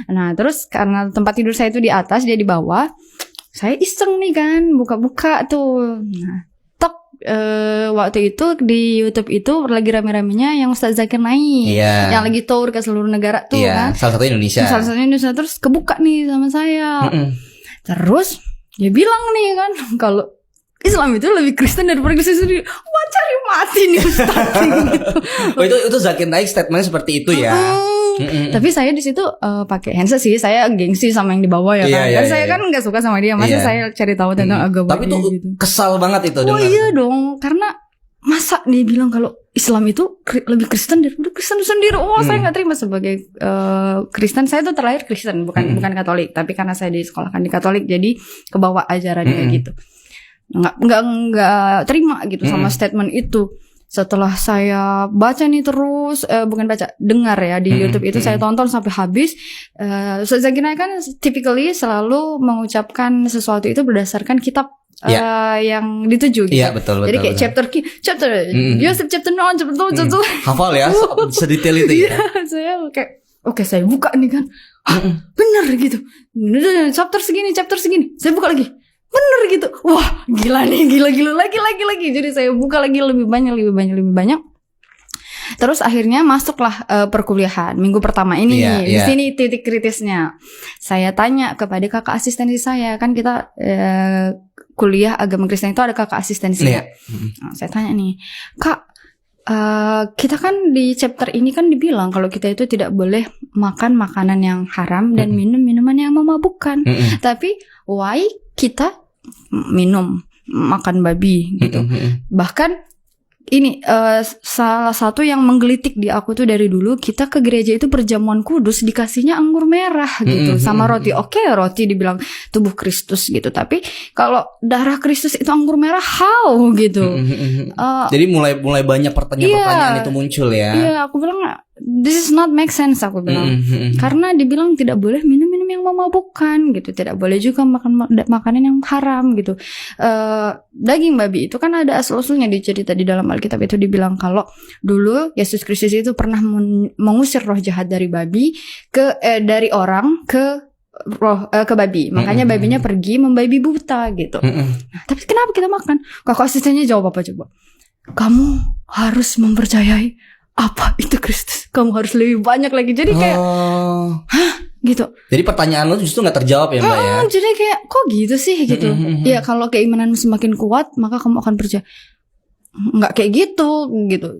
Nah terus karena tempat tidur saya itu di atas, dia di bawah, saya iseng nih kan buka-buka tuh. Nah waktu itu di YouTube itu lagi rame-ramenya yang Ustaz Zakir Naik, yang lagi tour ke seluruh negara tuh kan. Salah satu Indonesia. Terus kebuka nih sama saya. Terus dia bilang nih kan kalau Islam itu lebih Kristen daripada Kristen sendiri. Wah cari mati nih Ustaz gitu. Itu Zakir Naik statementnya seperti itu ya. Tapi saya di situ pakai handset sih. Saya gengsi sama yang di bawah ya kan. Karena saya kan nggak suka sama dia. Masa saya cari tahu tentang agama. Tapi itu gitu. Kesal banget itu. Oh iya dong. Karena masa dia bilang kalau Islam itu lebih Kristen daripada Kristen sendiri. Oh saya nggak terima sebagai Kristen. Saya tuh terlahir Kristen, bukan Katolik. Tapi karena saya disekolahkan di Katolik, jadi kebawa ajarannya kayak gitu. Nggak terima gitu sama statement itu. Setelah saya baca nih terus, dengar ya di YouTube itu, saya tonton sampai habis. Ustaz Zakir Naik kan typically selalu mengucapkan sesuatu itu berdasarkan kitab yang dituju gitu. Iya betul. Jadi kayak chapter Yosef chapter 9 chapter 2 hafal ya sedetail itu ya. Saya kayak oke, saya buka nih kan. Bener gitu. Chapter segini. Saya buka lagi. Bener gitu. Wah, gila nih, gila lagi. Jadi saya buka lagi lebih banyak. Terus akhirnya masuklah perkuliahan minggu pertama ini. Di sini titik kritisnya. Saya tanya kepada kakak asistensi saya, kan kita kuliah agama Kristen itu ada kakak asistensi. Nah, saya tanya nih, Kak, kita kan di chapter ini kan dibilang kalau kita itu tidak boleh makan makanan yang haram dan minum minuman yang memabukkan. Tapi why kita makan babi gitu. Bahkan ini salah satu yang menggelitik di aku tuh dari dulu, kita ke gereja itu perjamuan kudus dikasihnya anggur merah gitu sama roti. Oke, roti dibilang tubuh Kristus gitu, tapi kalau darah Kristus itu anggur merah, how gitu. Jadi mulai banyak pertanyaan-pertanyaan itu muncul ya. Iya, aku bilang this is not make sense, aku bilang. Karena dibilang tidak boleh minum yang memabukkan gitu, tidak boleh juga makan makanan yang haram gitu. Daging babi itu kan ada asal-usulnya dicerita di dalam Alkitab itu, dibilang kalau dulu Yesus Kristus itu pernah mengusir roh jahat dari babi dari orang ke babi. Makanya babinya pergi membabi buta gitu. Nah, tapi kenapa kita makan? Kakak asistennya jawab apa coba? Kamu harus mempercayai apa itu Kristus. Kamu harus lebih banyak lagi. Jadi kayak gitu. Jadi pertanyaan lo justru gak terjawab ya Mbak ya. Jadi kayak kok gitu sih gitu. Ya kalau keimananmu semakin kuat, maka kamu akan percaya. Nggak kayak gitu.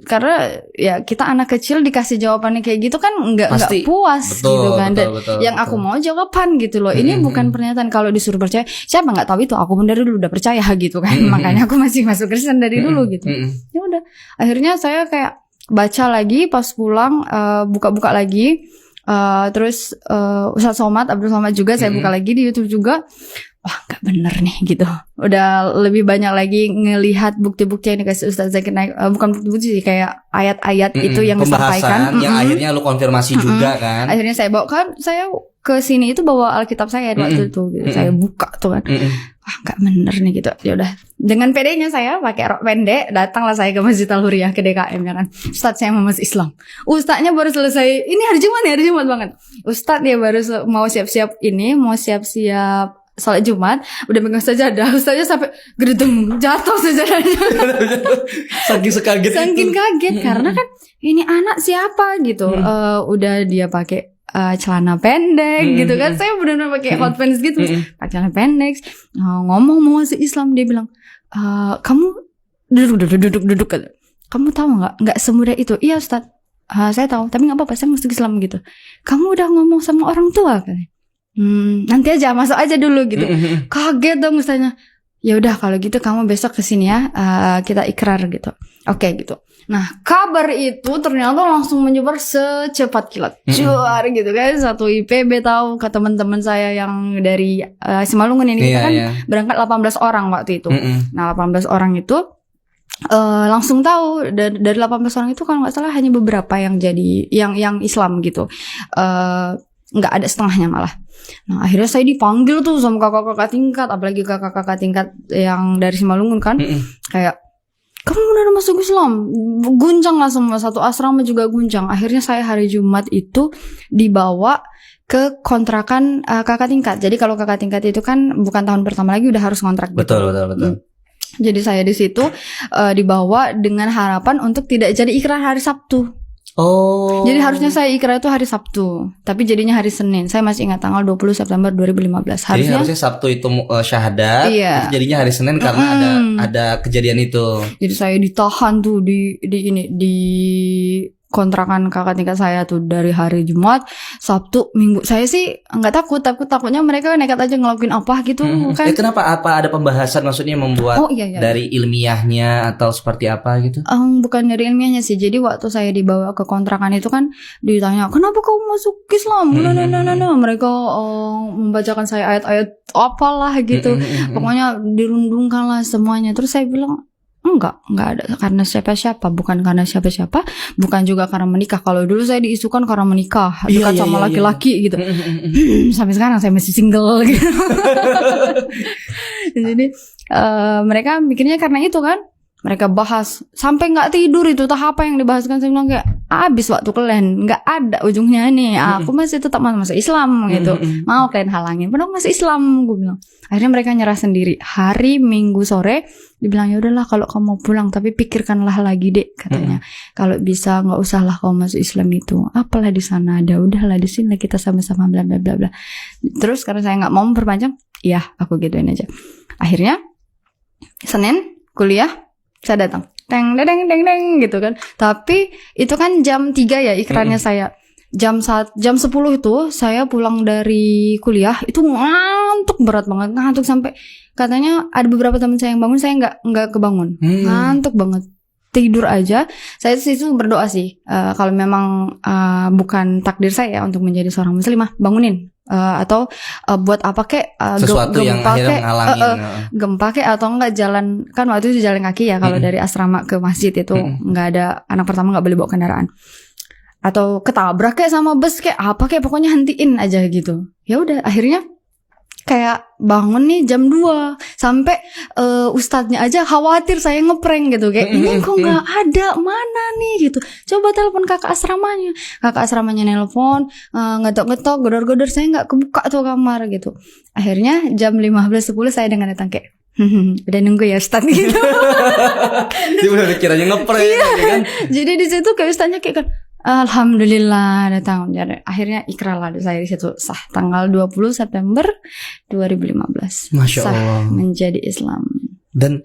Karena ya kita anak kecil dikasih jawabannya kayak gitu kan nggak puas. Betul, gitu kan. Betul, yang aku mau jawaban gitu loh. Ini bukan pernyataan kalau disuruh percaya. Siapa nggak tahu itu? Aku pun dari dulu udah percaya gitu kan. Makanya aku masih masuk Kristen dari dulu gitu. Ya udah. Akhirnya saya kayak baca lagi pas pulang, buka-buka lagi. Terus Ustaz Somad, Abdul Somad juga saya buka lagi di YouTube juga. Wah gak bener nih gitu. Udah lebih banyak lagi ngelihat bukti-bukti yang dikasih Ustaz Zakir Naik. Bukan bukti sih, kayak ayat-ayat itu yang disampaikan. Yang akhirnya lu konfirmasi juga kan. Akhirnya saya bawa kan, saya ke sini itu bawa Alkitab saya waktu itu gitu. Saya buka tuh kan. Wah gak bener nih gitu. Ya udah, dengan pedenya saya pakai rok pendek, datanglah saya ke Masjid Al-Huriyah ke DKM ya kan. Ustadz, saya mau masuk Islam. Ustadznya baru selesai, ini hari Jumat banget. Ustadz dia baru mau siap-siap salat Jumat, udah megang sajadah. Ustadznya sampai gedung jatuh sajadahnya. Saking kaget karena kan ini anak siapa gitu. Udah dia pakai celana pendek gitu kan. Saya benar-benar pakai hot pants gitu, pakai celana pendek, ngomong mau masuk Islam. Dia bilang, kamu duduk. Kamu tahu nggak semudah itu? Iya Ustaz, saya tahu, tapi nggak apa-apa, saya masuk Islam gitu. Kamu udah ngomong sama orang tua kan? Nanti aja, masuk aja dulu gitu. Kaget dong Ustaznya. Ya udah kalau gitu kamu besok kesini ya, kita ikrar gitu. Oke gitu. Nah kabar itu ternyata langsung menyebar secepat kilat, cuar gitu kan. Satu IPB tahu, ke teman-teman saya yang dari Simalungun ini kita kan berangkat 18 orang waktu itu. Nah 18 orang itu langsung tahu. Dari 18 orang itu kalau nggak salah hanya beberapa yang jadi yang Islam gitu. Nggak ada setengahnya malah. Nah akhirnya saya dipanggil tuh sama kakak-kakak tingkat, apalagi kakak-kakak tingkat yang dari Simalungun kan. Kayak, kamu udah masuk Islam? Guncang lah semua, satu asrama juga guncang. Akhirnya saya hari Jumat itu dibawa ke kontrakan kakak tingkat. Jadi kalau kakak tingkat itu kan bukan tahun pertama lagi udah harus ngontrak gitu. Betul. Jadi saya di situ dibawa dengan harapan untuk tidak jadi ikrar hari Sabtu. Oh. Jadi harusnya saya ikrar itu hari Sabtu, tapi jadinya hari Senin. Saya masih ingat tanggal 20 September 2015. Jadi harusnya Sabtu itu syahadat, iya. Jadinya hari Senin karena ada kejadian itu. Jadi saya ditahan tuh di kontrakan kakak tingkat saya tuh dari hari Jumat, Sabtu, Minggu. Saya sih nggak takutnya mereka nekat aja ngelakuin apa gitu kan. Kenapa? Apa ada pembahasan maksudnya membuat iya. dari ilmiahnya atau seperti apa gitu? Bukan dari ilmiahnya sih. Jadi waktu saya dibawa ke kontrakan itu kan ditanya, kenapa kamu masuk Islam? Mereka membacakan saya ayat-ayat apalah gitu. Pokoknya dirundungkan lah semuanya. Terus saya bilang, enggak ada karena siapa-siapa, bukan karena siapa-siapa, bukan juga karena menikah. Kalau dulu saya diisukan karena menikah, dekat sama laki-laki gitu. Sampai sekarang saya masih single gitu. Jadi mereka mikirnya karena itu kan. Mereka bahas sampai nggak tidur itu, entah apa yang dibahaskan. Saya bilang kayak abis waktu kalian, nggak ada ujungnya nih. Aku masih tetap masuk Islam gitu. Mau kalian halangin, padahal masih Islam, gue bilang. Akhirnya mereka nyerah sendiri. Hari Minggu sore dibilang, ya udahlah kalau kamu mau pulang, tapi pikirkanlah lagi dek, katanya. Kalau bisa nggak usahlah kamu masuk Islam itu. Apalah di sana ada, udahlah di sini kita sama-sama bla bla bla bla. Terus karena saya nggak mau memperpanjang, ya aku gituin aja. Akhirnya Senin kuliah. Saya datang, deng gitu kan. Tapi itu kan jam 3 ya ikrarnya saya. Jam 10 itu saya pulang dari kuliah itu ngantuk berat banget, ngantuk sampai katanya ada beberapa teman saya yang bangun, saya nggak kebangun, ngantuk banget. Tidur aja. Saya situ berdoa sih, kalau memang bukan takdir saya untuk menjadi seorang muslimah, bangunin. Atau buat apa kek sesuatu yang akhirnya menghalangin gempa kek atau enggak jalan, kan waktu itu jalan kaki ya kalau dari asrama ke masjid itu enggak ada, anak pertama enggak boleh bawa kendaraan, atau ketabrak kek sama bus kek apa kek, pokoknya hentiin aja gitu. Ya udah akhirnya kayak bangun nih jam 2 sampai ustadznya aja khawatir saya ngeprank gitu, kayak ini kok nggak ada, mana nih gitu. Coba telepon kakak asramanya nelpon, ngetok gedor saya nggak kebuka tuh kamar gitu. Akhirnya jam 15.10 saya dengan datang kayak udah nunggu ya ustadz gitu. Dia udah kiranya ngeprank kan. Jadi di situ kayak ustadznya kayak kan, alhamdulillah datang. Akhirnya ikrar lah saya di situ, sah tanggal 20 September 2015. Masya sah Allah. Menjadi Islam. Dan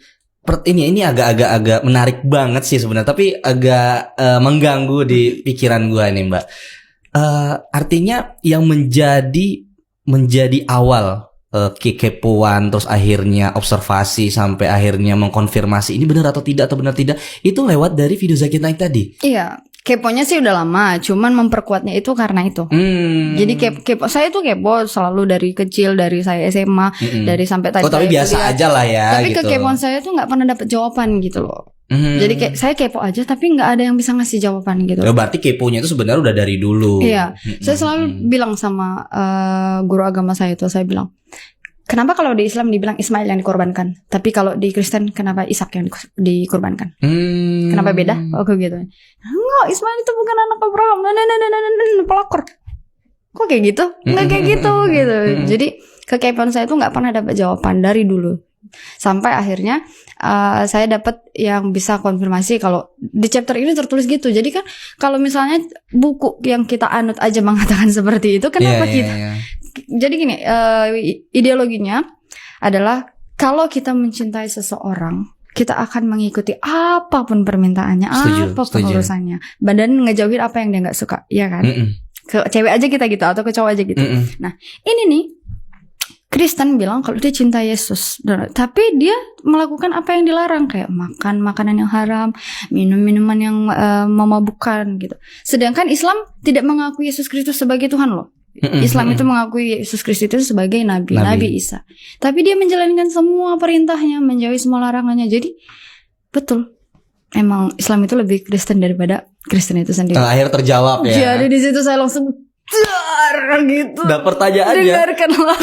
ini agak menarik banget sih sebenarnya, tapi agak mengganggu di pikiran gue nih Mbak. Artinya yang menjadi awal kekepoan, terus akhirnya observasi sampai akhirnya mengkonfirmasi ini benar atau tidak itu lewat dari video Zakir Naik tadi. Iya, keponya sih udah lama, cuman memperkuatnya itu karena itu. Jadi kepo saya tuh kepo selalu dari kecil, dari saya SMA, dari sampai tadi. Tapi biasa aja lah ya. Tapi gitu. kekepoan saya tuh nggak pernah dapet jawaban gitu loh. Jadi kayak saya kepo aja, tapi nggak ada yang bisa ngasih jawaban gitu. Ya, berarti keponya itu sebenarnya udah dari dulu. Iya, saya selalu bilang sama guru agama saya itu, saya bilang, kenapa kalau di Islam dibilang Ismail yang dikorbankan, tapi kalau di Kristen kenapa Ishak yang dikorbankan? Kenapa beda? Aku gitu. Enggak, Ismail itu bukan anak Abraham. Pelakor. Kok kayak gitu? Enggak kayak gitu gitu. Jadi kekepoan saya itu nggak pernah dapat jawaban dari dulu. Sampai akhirnya saya dapat yang bisa konfirmasi kalau di chapter ini tertulis gitu. Jadi kan kalau misalnya buku yang kita anut aja mengatakan seperti itu, kenapa kita? Jadi gini, ideologinya adalah kalau kita mencintai seseorang, kita akan mengikuti apapun permintaannya, apapun urusannya, dan ngejauhin apa yang dia nggak suka, ya kan? Ke cewek aja kita gitu, atau ke cowok aja gitu. Nah, ini nih Kristen bilang kalau dia cinta Yesus, tapi dia melakukan apa yang dilarang, kayak makan makanan yang haram, minum minuman yang memabukkan gitu. Sedangkan Islam tidak mengakui Yesus Kristus sebagai Tuhan loh. Islam itu mengakui Yesus Kristus itu sebagai Nabi Isa. Tapi dia menjalankan semua perintahnya, menjauhi semua larangannya. Jadi betul, emang Islam itu lebih Kristen daripada Kristen itu sendiri. Akhirnya terjawab ya. Jadi di situ saya langsung dar gitu. Dapat pertanyaannya. Dengarkanlah.